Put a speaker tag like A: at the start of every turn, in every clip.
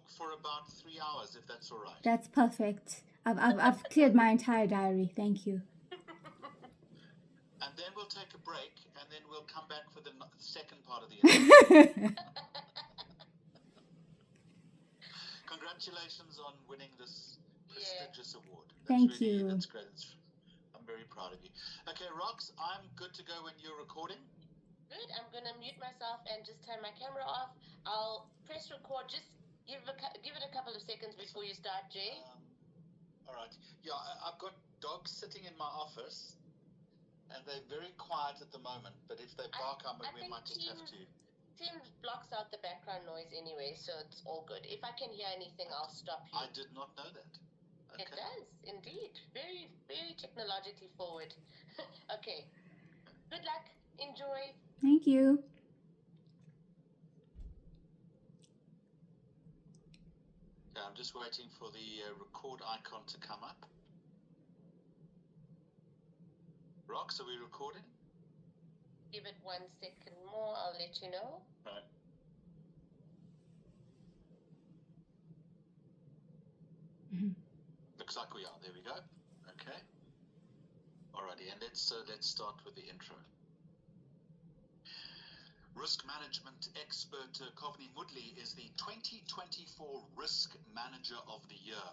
A: talk for about 3 hours, if that's all right.
B: That's perfect. I've cleared my entire diary. Thank you.
A: And then we'll take a break, and then we'll come back for the second part of the interview. Congratulations on winning this prestigious award.
B: Thank you.
A: That's great. I'm very proud of you. Okay, Rox, I'm good to go when you're recording.
C: Good. I'm going to mute myself and just turn my camera off. I'll press record. Just give it a couple of seconds before you start, Jay.
A: All right. Yeah, I've got dogs sitting in my office, and they're very quiet at the moment. But if they bark, we might just have to.
C: Teams blocks out the background noise anyway, so it's all good. If I can hear anything, I'll stop you.
A: I did not know that. Okay.
C: It does, indeed. Very, very technologically forward. Okay. Good luck. Enjoy.
B: Thank you.
A: I'm just waiting for the record icon to come up. Rox, are we recording?
C: Give it 1 second more. I'll let you know.
A: Right. Looks like we are. There we go. Okay. Alrighty, and let's start with the intro. Risk management expert Kovni Mudli is the 2024 Risk Manager of the Year.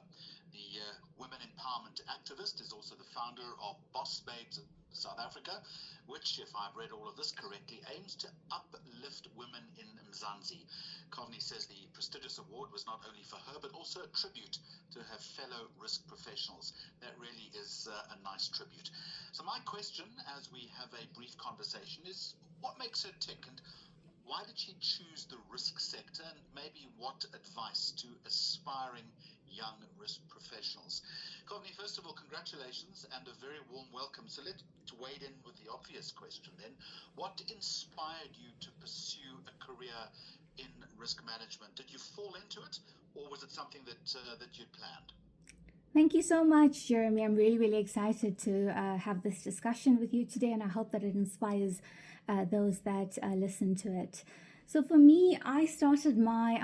A: The women empowerment activist is also the founder of Boss Babes South Africa, which, if I've read all of this correctly, aims to uplift women in Mzansi. Kovni says the prestigious award was not only for her, but also a tribute to her fellow risk professionals. That really is a nice tribute. So my question, as we have a brief conversation, is what makes her tick, and why did she choose the risk sector, and maybe what advice to aspiring young risk professionals? Kovni, first of all, congratulations and a very warm welcome. So let's wade in with the obvious question then. What inspired you to pursue a career in risk management? Did you fall into it, or was it something that you'd planned?
B: Thank you so much, Jeremy. I'm really, really excited to have this discussion with you today, and I hope that it inspires those that listen to it. So for me, I started my,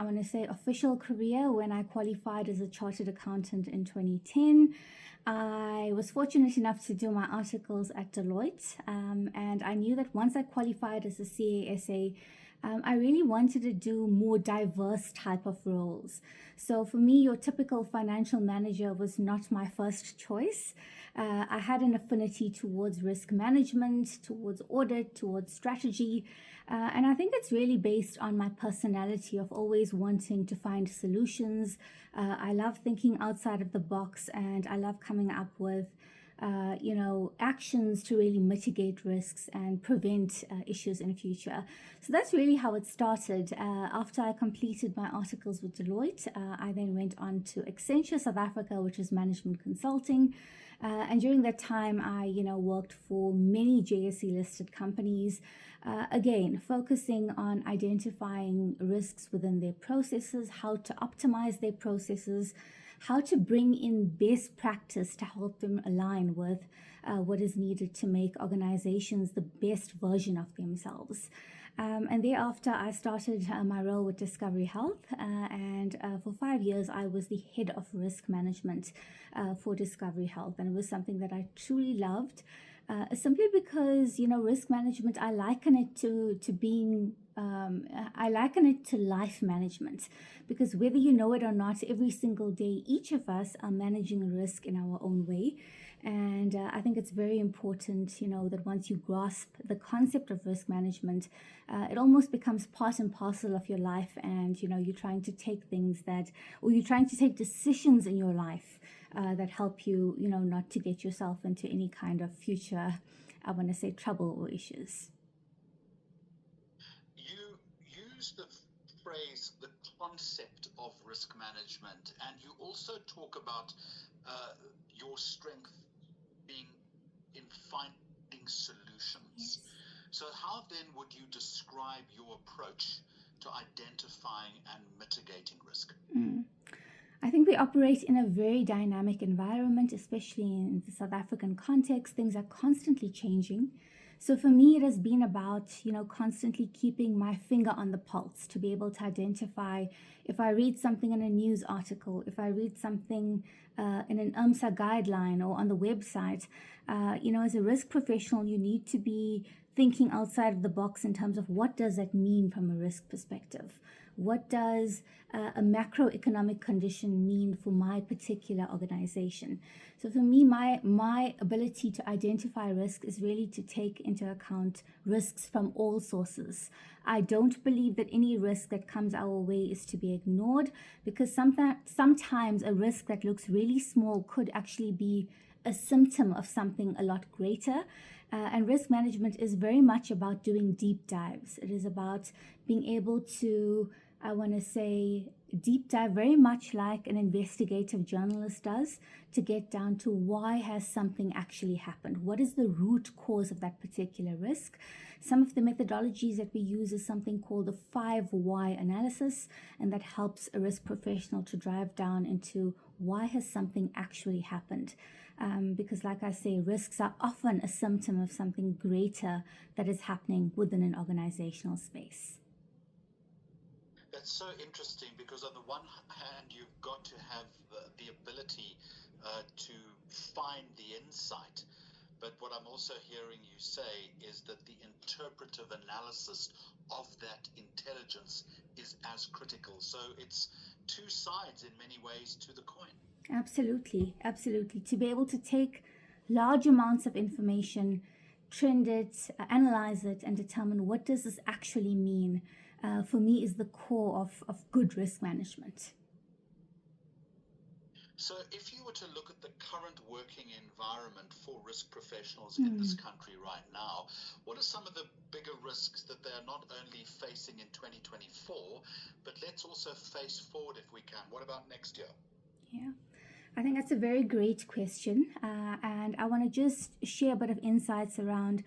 B: official career when I qualified as a chartered accountant in 2010. I was fortunate enough to do my articles at Deloitte, and I knew that once I qualified as a CASA, I really wanted to do more diverse type of roles. So for me, your typical financial manager was not my first choice. I had an affinity towards risk management, towards audit, towards strategy. And I think it's really based on my personality of always wanting to find solutions. I love thinking outside of the box, and I love coming up with actions to really mitigate risks and prevent issues in the future. So that's really how it started. After I completed my articles with Deloitte, I then went on to Accenture South Africa, which is management consulting. And during that time, I, worked for many JSE listed companies, again, focusing on identifying risks within their processes, how to optimize their processes, how to bring in best practice to help them align with what is needed to make organizations the best version of themselves. And thereafter, I started my role with Discovery Health, and for 5 years, I was the head of risk management for Discovery Health, and it was something that I truly loved, simply because, risk management, I liken it to life management, because whether you know it or not, every single day, each of us are managing risk in our own way. And I think it's very important, that once you grasp the concept of risk management, it almost becomes part and parcel of your life. And, you're trying to take you're trying to take decisions in your life that help you, not to get yourself into any kind of future, trouble or issues.
A: You use the phrase, the concept of risk management, and you also talk about your strength being in finding solutions.
B: Yes.
A: So how then would you describe your approach to identifying and mitigating risk?
B: I think we operate in a very dynamic environment, especially in the South African context. Things are constantly changing. So for me, it has been about, constantly keeping my finger on the pulse to be able to identify if I read something in a news article, if I read something in an IRMSA guideline or on the website. As a risk professional, you need to be thinking outside of the box in terms of what does that mean from a risk perspective? What does a macroeconomic condition mean for my particular organization? So for me, my ability to identify risk is really to take into account risks from all sources. I don't believe that any risk that comes our way is to be ignored, because sometimes a risk that looks really small could actually be a symptom of something a lot greater. And risk management is very much about doing deep dives. It is about being able to, I want to say, deep dive very much like an investigative journalist does, to get down to why has something actually happened? What is the root cause of that particular risk? Some of the methodologies that we use is something called the 5 why analysis, and that helps a risk professional to drive down into why has something actually happened. Because like I say, risks are often a symptom of something greater that is happening within an organizational space.
A: That's so interesting, because on the one hand, you've got to have the ability to find the insight. But what I'm also hearing you say is that the interpretive analysis of that intelligence is as critical. So it's two sides in many ways to the coin.
B: Absolutely, absolutely. To be able to take large amounts of information, trend it, analyze it, and determine what does this actually mean, for me is the core of good risk management.
A: So if you were to look at the current working environment for risk professionals in this country right now, what are some of the bigger risks that they are not only facing in 2024, but let's also face forward if we can? What about next year?
B: Yeah. I think that's a very great question, and I want to just share a bit of insights around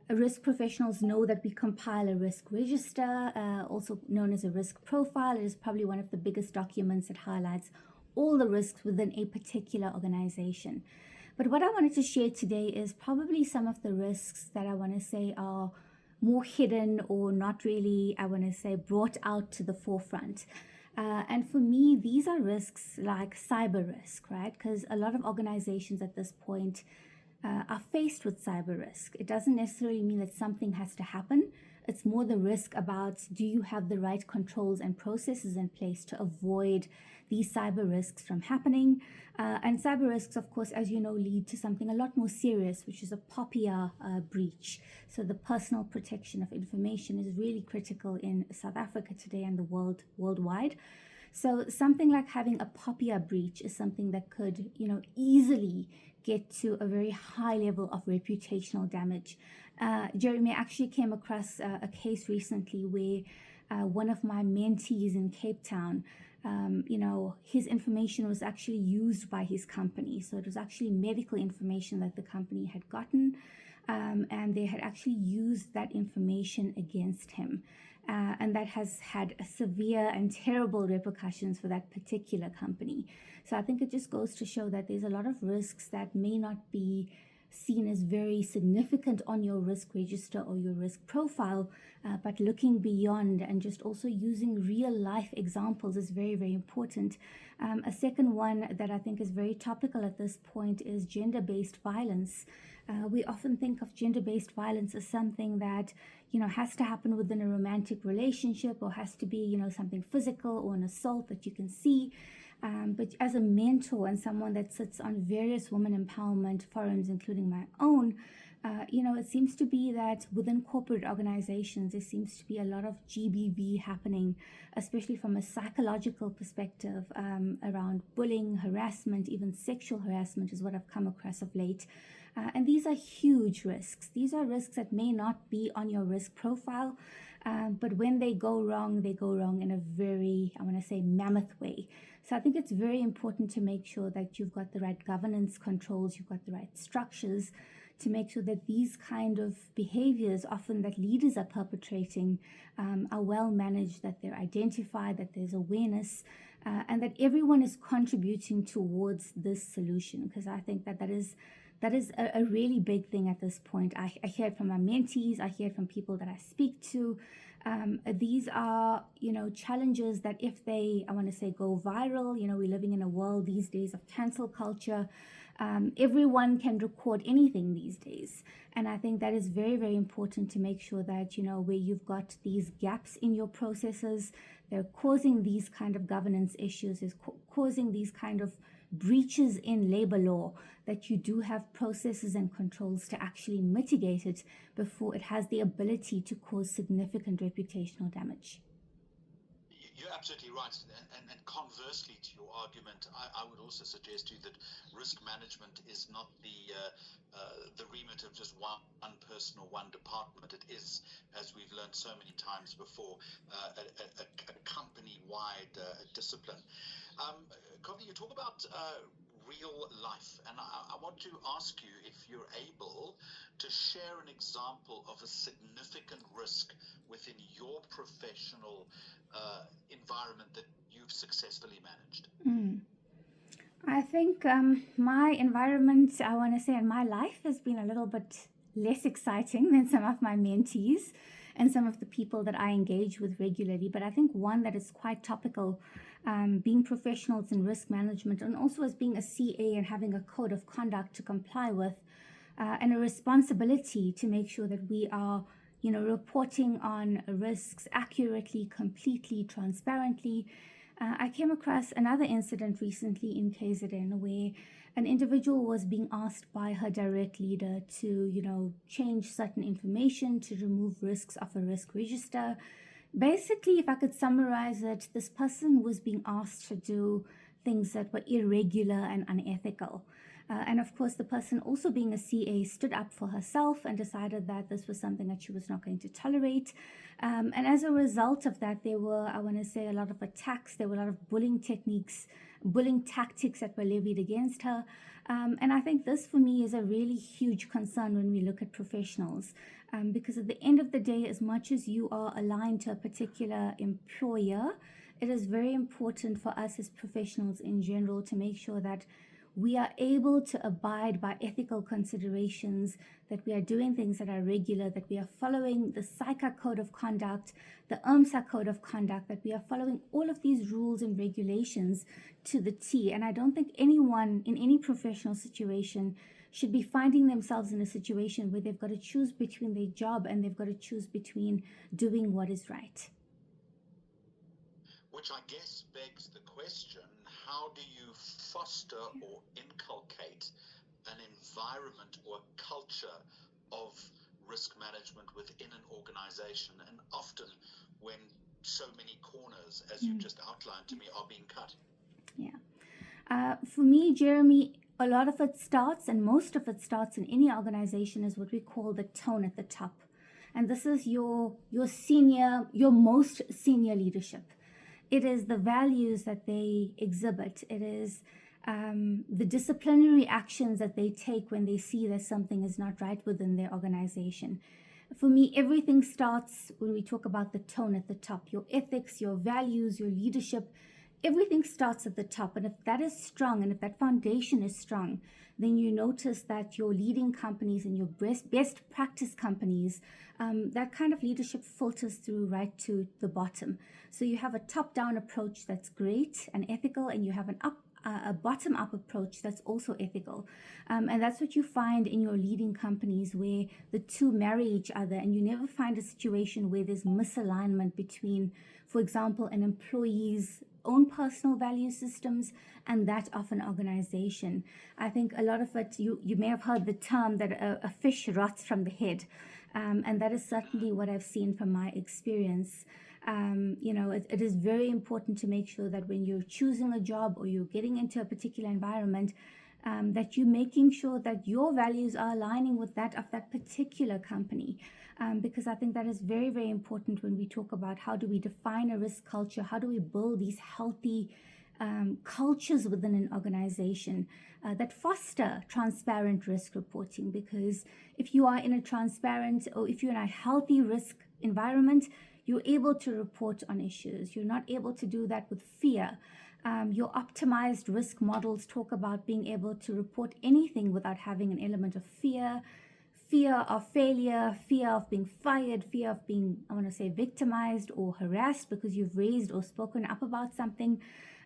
B: risk professionals know that we compile a risk register, also known as a risk profile. It is probably one of the biggest documents that highlights all the risks within a particular organization. But what I wanted to share today is probably some of the risks that I want to say are more hidden or not really, I want to say, brought out to the forefront. And for me, these are risks like cyber risk, right? Because a lot of organizations at this point are faced with cyber risk. It doesn't necessarily mean that something has to happen. It's more the risk about, do you have the right controls and processes in place to avoid these cyber risks from happening? And cyber risks, of course, as you know, lead to something a lot more serious, which is a POPIA breach. So the personal protection of information is really critical in South Africa today and the worldwide. So something like having a POPIA breach is something that could, easily get to a very high level of reputational damage. Jeremy, actually came across a case recently where one of my mentees in Cape Town, his information was actually used by his company. So it was actually medical information that the company had gotten, and they had actually used that information against him. And that has had severe and terrible repercussions for that particular company. So I think it just goes to show that there's a lot of risks that may not be seen as very significant on your risk register or your risk profile, but looking beyond and just also using real life examples is very, very important. A second one that I think is very topical at this point is gender-based violence. We often think of gender-based violence as something that, has to happen within a romantic relationship, or has to be, something physical or an assault that you can see. But as a mentor and someone that sits on various women empowerment forums, including my own, it seems to be that within corporate organizations, there seems to be a lot of GBV happening, especially from a psychological perspective, around bullying, harassment, even sexual harassment is what I've come across of late. And these are huge risks. These are risks that may not be on your risk profile, but when they go wrong in a very, I want to say, mammoth way. So I think it's very important to make sure that you've got the right governance controls, you've got the right structures to make sure that these kind of behaviors, often that leaders are perpetrating, are well managed, that they're identified, that there's awareness, and that everyone is contributing towards this solution. Because I think that is that is a really big thing at this point. I hear it from my mentees, I hear it from people that I speak to. These are, challenges that if they, I want to say, go viral, we're living in a world these days of cancel culture. Everyone can record anything these days. And I think that is very, very important to make sure that, where you've got these gaps in your processes, they're causing these kind of governance issues, is causing these kind of breaches in labor law, that you do have processes and controls to actually mitigate it before it has the ability to cause significant reputational damage.
A: You're absolutely right. And conversely to your argument, I would also suggest to you that risk management is not the remit of just one person or one department. It is, as we've learned so many times before, a company-wide discipline. Kavni, you talk about real life, and I want to ask you if you're able to share an example of a significant risk within your professional environment that you've successfully managed.
B: I think my environment, I want to say, in my life has been a little bit less exciting than some of my mentees and some of the people that I engage with regularly. But I think one that is quite topical, being professionals in risk management, and also as being a CA and having a code of conduct to comply with, and a responsibility to make sure that we are, reporting on risks accurately, completely, transparently. I came across another incident recently in KZN where an individual was being asked by her direct leader to, change certain information to remove risks off a risk register. Basically, if I could summarize it, this person was being asked to do things that were irregular and unethical. And of course, the person, also being a CA, stood up for herself and decided that this was something that she was not going to tolerate. And as a result of that, there were, I want to say, a lot of attacks. There were a lot of bullying tactics that were levied against her. And I think this, for me, is a really huge concern when we look at professionals. Because at the end of the day, as much as you are aligned to a particular employer, it is very important for us as professionals in general to make sure that we are able to abide by ethical considerations, that we are doing things that are regular, that we are following the SICA Code of Conduct, the IRMSA Code of Conduct, that we are following all of these rules and regulations to the T. And I don't think anyone in any professional situation should be finding themselves in a situation where they've got to choose between their job and they've got to choose between doing what is right.
A: Which I guess begs the question, how do you foster or inculcate an environment or culture of risk management within an organization? And often when so many corners, as you've just outlined to me, are being cut.
B: Yeah. For me, Jeremy, a lot of it starts, and most of it starts in any organization, is what we call the tone at the top. And this is your most senior leadership. It is the values that they exhibit. It is the disciplinary actions that they take when they see that something is not right within their organization. For me, everything starts when we talk about the tone at the top. Your ethics, your values, your leadership, everything starts at the top. And if that is strong, and if that foundation is strong, then you notice that your leading companies and your best practice companies, that kind of leadership filters through right to the bottom. So you have a top-down approach that's great and ethical, and you have a bottom-up approach that's also ethical. And that's what you find in your leading companies, where the two marry each other, and you never find a situation where there's misalignment between, for example, an employee's own personal value systems and that of an organization. I think a lot of it, you may have heard the term that a fish rots from the head. And that is certainly what I've seen from my experience. It is very important to make sure that when you're choosing a job or you're getting into a particular environment, that you're making sure that your values are aligning with that of that particular company. Because I think that is very, very important when we talk about how do we define a risk culture, how do we build these healthy cultures within an organization that foster transparent risk reporting. Because if you are in a transparent, or if you're in a healthy risk environment, you're able to report on issues. You're not able to do that with fear. Your optimized risk models talk about being able to report anything without having an element of fear, fear of failure, fear of being fired, fear of being, I want to say, victimized or harassed because you've raised or spoken up about something.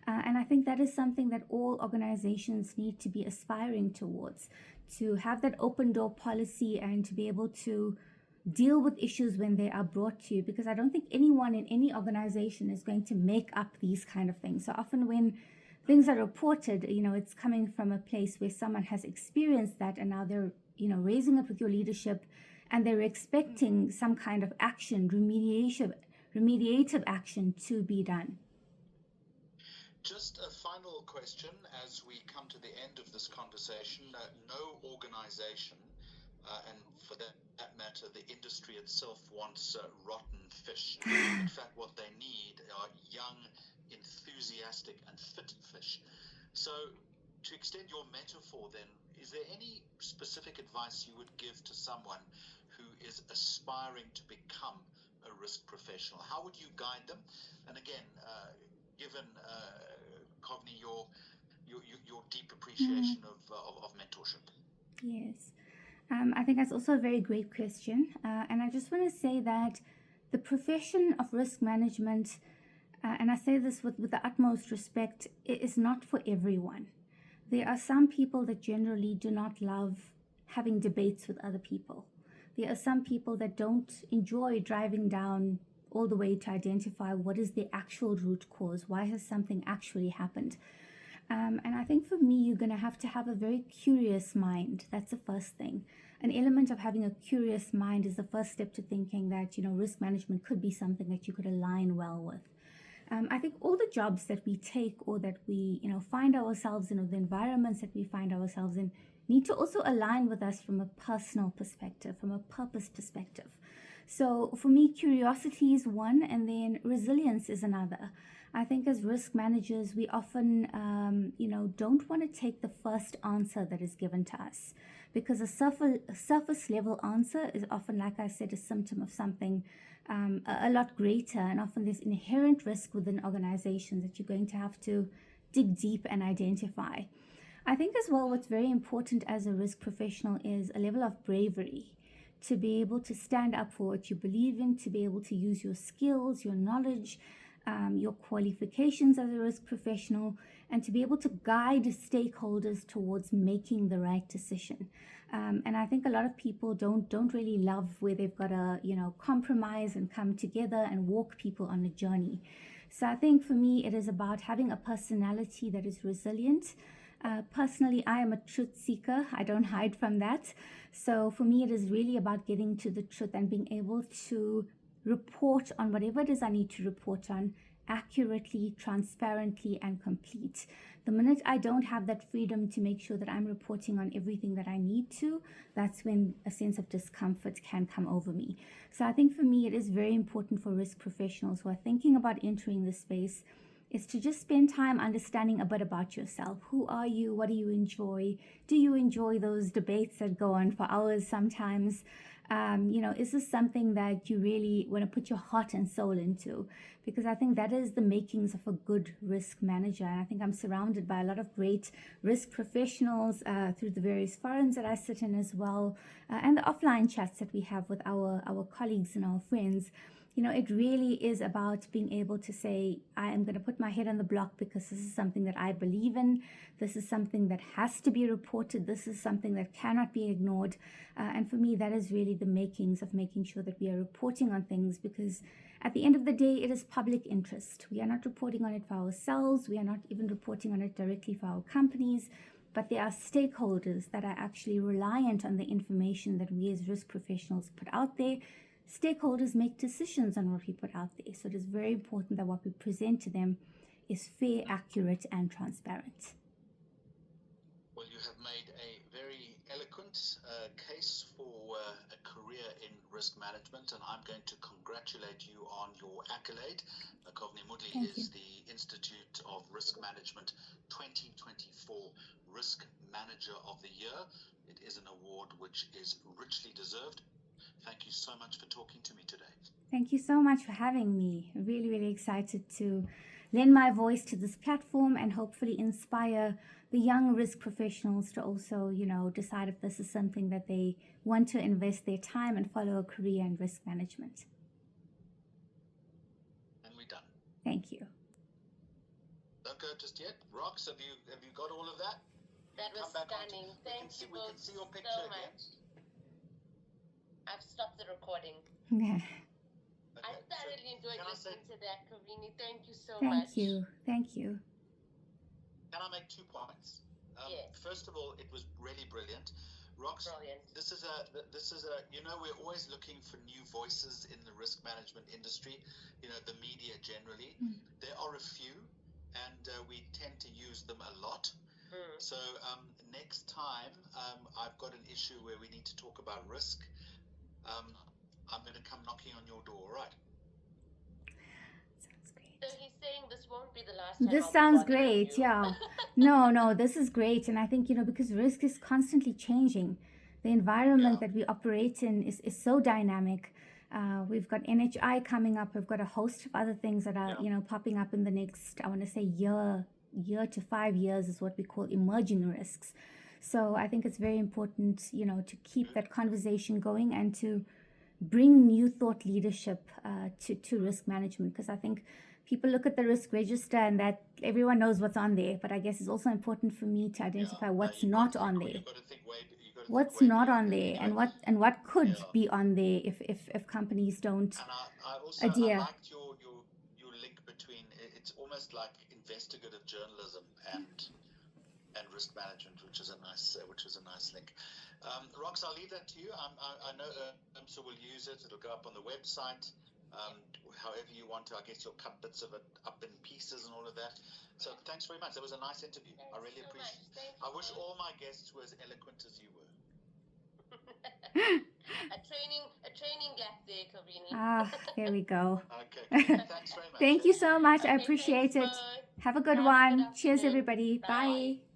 B: And I think that is something that all organizations need to be aspiring towards, to have that open door policy and to be able to deal with issues when they are brought to you, because I don't think anyone in any organization is going to make up these kind of things. So often when things are reported, it's coming from a place where someone has experienced that and now they're, raising it with your leadership and they're expecting some kind of action, remediative action to be done.
A: Just a final question as we come to the end of this conversation. No organization, and for that matter, the industry itself wants rotten fish. In fact, what they need are young, enthusiastic, and fit fish. So, to extend your metaphor then, is there any specific advice you would give to someone who is aspiring to become a risk professional? How would you guide them? And again, given Kovni, your deep appreciation of mentorship.
B: Yes. I think that's also a very great question. And I just want to say that the profession of risk management, and I say this with the utmost respect, it is not for everyone. There are some people that generally do not love having debates with other people. There are some people that don't enjoy driving down all the way to identify what is the actual root cause. Why has something actually happened? And I think for me, you're going to have a very curious mind. That's the first thing. An element of having a curious mind is the first step to thinking that, risk management could be something that you could align well with. I think all the jobs that we take or that we, find ourselves in, or the environments that we find ourselves in, need to also align with us from a personal perspective, from a purpose perspective. So for me, curiosity is one, and then resilience is another. I think as risk managers, we often, don't want to take the first answer that is given to us, because a surface level answer is often, like I said, a symptom of something a lot greater. And often there's inherent risk within organizations that you're going to have to dig deep and identify. I think as well, what's very important as a risk professional is a level of bravery, to be able to stand up for what you believe in, to be able to use your skills, your knowledge, your qualifications as a risk professional, and to be able to guide stakeholders towards making the right decision. And I think a lot of people don't really love where they've got to, compromise and come together and walk people on a journey. So I think for me, it is about having a personality that is resilient. Personally, I am a truth seeker. I don't hide from that. So for me, it is really about getting to the truth and being able to report on whatever it is I need to report on accurately, transparently, and complete. The minute I don't have that freedom to make sure that I'm reporting on everything that I need to, that's when a sense of discomfort can come over me. So I think for me, it is very important for risk professionals who are thinking about entering this space is to just spend time understanding a bit about yourself. Who are you? What do you enjoy? Do you enjoy those debates that go on for hours sometimes? Is this something that you really want to put your heart and soul into? Because I think that is the makings of a good risk manager. And I think I'm surrounded by a lot of great risk professionals through the various forums that I sit in as well, and the offline chats that we have with our colleagues and our friends. It really is about being able to say, I am going to put my head on the block because this is something that I believe in. This is something that has to be reported. This is something that cannot be ignored. And for me, that is really the makings of making sure that we are reporting on things, because at the end of the day, it is public interest. We are not reporting on it for ourselves. We are not even reporting on it directly for our companies. But there are stakeholders that are actually reliant on the information that we as risk professionals put out there. Stakeholders make decisions on what we put out there. So it is very important that what we present to them is fair, accurate, and transparent.
A: Well, you have made a very eloquent case for a career in risk management, and I'm going to congratulate you on your accolade. Kovni Mudli is the Institute of Risk Management 2024 Risk Manager of the Year. It is an award which is richly deserved. Thank you so much for talking to me today.
B: Thank you so much for having me. Really, really excited to lend my voice to this platform and hopefully inspire the young risk professionals to also, decide if this is something that they want to invest their time and follow a career in risk management.
A: And we're done.
B: Thank you.
A: Don't go just yet. Rox, have you got all of that?
C: That was stunning. Thank you both
A: see your picture
C: so
A: again.
C: much. I've stopped the recording.
B: Yeah.
C: I
A: Okay,
C: thoroughly enjoyed
A: can I
C: listening to that, Kavini. Thank you so
B: Thank
C: much.
B: you. Thank you.
A: Can I make 2 points?
C: Yes.
A: First of all, it was really brilliant. Rox,
C: Brilliant.
A: this is a we're always looking for new voices in the risk management industry, the media generally. There are a few, and we tend to use them a lot. So next time I've got an issue where we need to talk about risk, I'm going to come knocking on your door, right?
B: Sounds great.
C: So he's saying this won't be the last time.
B: This
C: I'll be
B: sounds
C: bothering
B: great.
C: you.
B: Yeah. No, this is great. And I think, because risk is constantly changing, the environment that we operate in is so dynamic. We've got NHI coming up. We've got a host of other things that are, popping up in the next, I want to say year to 5 years is what we call emerging risks. So I think it's very important, to keep that conversation going and to bring new thought leadership to risk management, because I think people look at the risk register and that everyone knows what's on there, but I guess it's also important for me to identify what's not on there.
A: You've got to think
B: What's not on there, and what could be on there if companies don't
A: And I also
B: adhere.
A: I liked your link between, it's almost like investigative journalism and risk management, which is a nice link. Rox, I'll leave that to you. I know IRMSA will use it. It'll go up on the website. However you want to, I guess you'll cut bits of it up in pieces and all of that. So thanks very much. That was a nice interview. I really appreciate it. I wish all my guests were as eloquent as you were.
C: a training gap there, Kavini.
B: There we go.
A: Okay. Thanks very much.
B: Thank you so much. I
C: Okay,
B: appreciate
C: thanks,
B: it.
C: bye.
B: Have a good
C: Have a
B: one.
C: good
B: Cheers,
C: afternoon.
B: everybody.
C: Bye.
B: Bye.